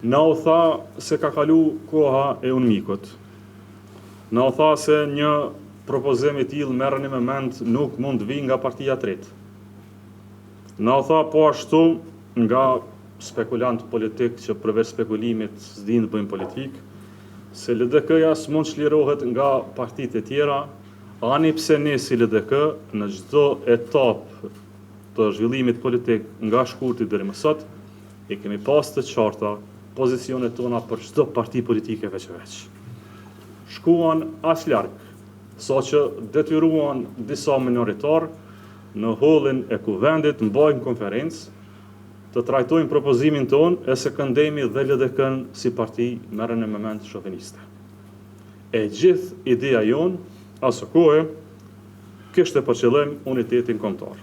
Na u tha se ka kalu koha e unmikut. Na u tha se një propozim i tillë merrni me mend nuk mund vi nga partia tretë. Na u tha po ashtu nga spekulant politik që përveç spekulimit s'din të bëjmë politik, se LDK-ja s'mund çlirohet nga partitë e tjera, ani pse ne si LDK në çdo etapë të zhvillimit politik nga shkurti deri më sot, e kemi pas të qarta pozicionet tona për çdo parti politike veç. Shkuan aq larg, sa që detyruan disa minoritar në hollin e kuvendit të mbajnë konferencë, të trajtojnë propozimin ton e se këndemi dhe LDK-n si parti merren në moment shoviniste. E gjithë ideja jonë, asë kohë, kishte për qëllim unitetin kombëtar.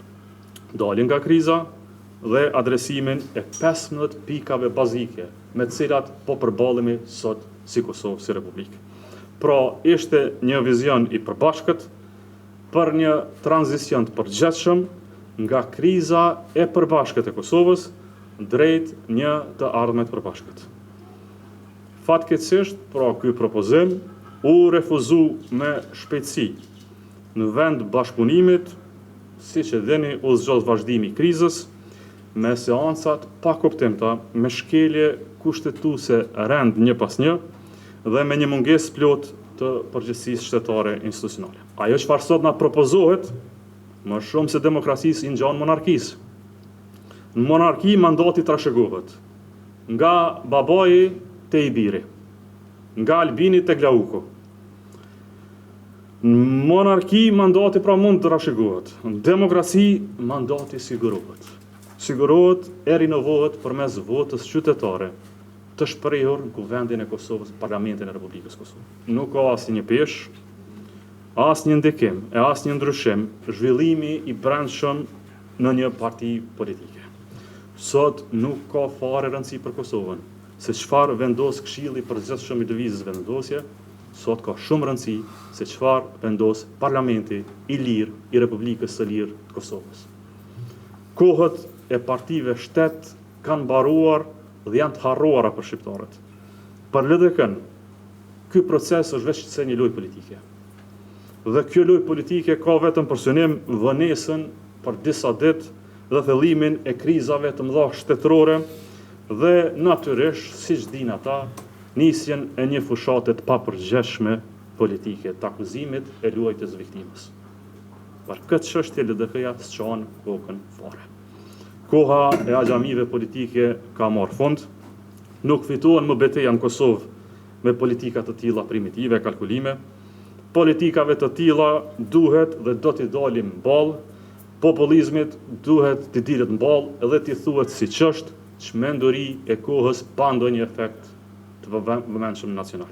Dalin nga kriza dhe adresimin e 15 pikave bazike me të cilat po përballemi sot si Kosovë, si Republikë. Pra, ishte një vizion i përbashkët për një tranzicion të përgjithshëm nga kriza e përbashkët e Kosovës drejt një të ardhmet përbashkët. Fatkeqësisht, pra ky propozim u refuzu me shpejtësi në vend bashkëpunimit, siç e dini, u zgjodh vazhdimi i krizës me seancat pa kuptimta, me shkelje kushtetuese rend një pas një dhe me një mungesë plot të përgjegjësisë shtetare institucionale. Ajo çfarë sot na propozohet, më shumë se demokracisë i ngjan monarkisë. Në monarki mandati trashëgohet nga babai te i biri, nga Albini te Glauku. Në monarki mandati pra mund të trashëgohet, në demokraci mandati sigurohet. Sigurohet e rinovohet përmes votës qytetare të shprehur në Kuvendin e Kosovës, Parlamentin e Republikës Kosovë. Nuk ka asnjë peshë, asnjë ndikim e asnjë ndryshim zhvillimi i brendshëm në një parti politike. Sot nuk ka fare rëndësi për Kosovën, se çfarë vendos Këshilli i Përgjithshëm i Lëvizjes Vendosje, sot ka shumë rëndësi se çfarë vendos Parlamenti i lirë i Republikës së Lirë të Kosovës. Kohët e partive shtet kanë mbaruar dhe janë të harruara për shqiptarët. Për LDK-n, ky proces është vetëm një lojë politike. Dhe kjo lojë politike ka vetëm për synim vonesën për disa ditë dhe thellimin e krizave të mëdha shtetërore dhe natyrisht, siç dinë ata, nisjen e një fushate të papërgjeshme politike të akuzimit e luajtjes viktimës. Për këtë çështje LDK-ja s'çon kokën fare. Koha e agjamive politike ka marrë fund, nuk fitohen më betejë në Kosovë me politika të tilla primitive, kalkulime. Politikave të tilla duhet dhe do t'i dalim mballë, popullizmit duhet t'i dilet mballë dhe t'i thuhet siç është, çmenduri e kohës pa ndonjë efekt të vëmendshëm nacional.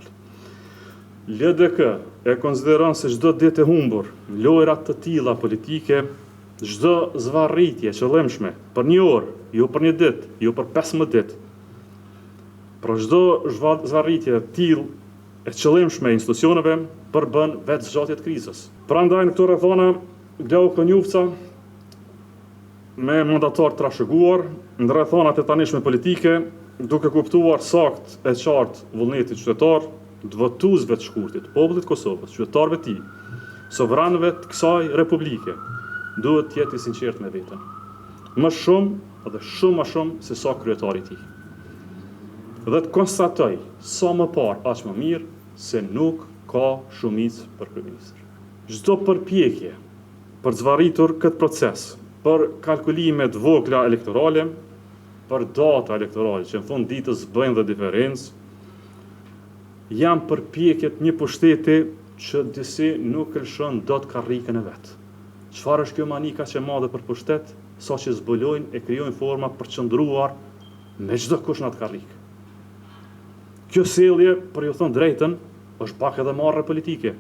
LDK e konsideron se çdo ditë e humbur, lojrat të tilla politike, çdo zvarritje qëllimshme për një orë, jo për një ditë, jo për 15 ditë, për çdo zvarritje të tillë e qëllimshme e institucioneve përbën vetë zgjatje të krizës. Prandaj në këto rrethana Glauku Njufca me mandatar trashëguar në rrethonat e tanishme politike, duke kuptuar sakt e qartë vullnetit qytetar, të votuesve të shkurtit, popullit Kosovës, qytetarëve të tij, sovranëve të kësaj republike, duhet të jetë i sinqert me veten. Më shumë dhe shumë më shumë se sa kryetari i tij. Dhe të konstatoj sa më parë aq më mirë se nuk ka shumicë për kryeministër. Çdo përpjekje për të zvarritur këtë proces, për kalkulime të vogla elektorale, për data elektorale që në fund ditës bëjnë dhe diferencë, janë përpjekjet një pushteti që disi nuk lëshon dot karrikën e vet. Çfarë është kjo manika që e madhe për pushtet, sa që zbulojnë e krijojnë forma për të qëndruar me çdo kush në atë karrikë. Kjo sjellje, për ju thënë drejtën, është pak edhe marrë politike.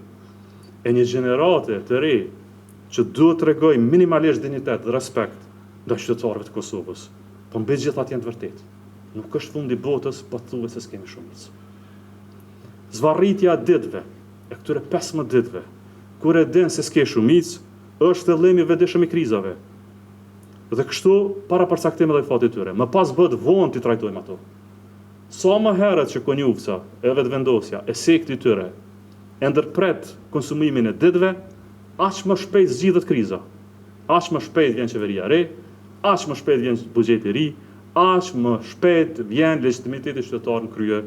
E një gjenerate të re që duhet të tregojë minimalisht dinjitet dhe respekt ndaj qytetarëve të Kosovës, po mbi gjithë atë janë të vërtetë. Nuk është fundi botës, po thuhet se s'kemi shumicë. Zvarritja e ditëve, e këtyre 15 ditëve, kur e din se s'ke shumicë, është thellimi i vetëdijshëm i krizave. Dhe kështu para përcaktimit dhe fatit tyre. Më pas bëhet vonë t'i trajtojmë ato. Sa më herët që konjufca e vetëvendosja e sektit tyre e ndërpret konsumimin e ditëve, aq më shpejt zgjidhet kriza. Aq më shpejt vjen qeveria re, aq më shpejt vjen buxheti i ri, aq më shpejt vjen legitimiteti qytetar në krye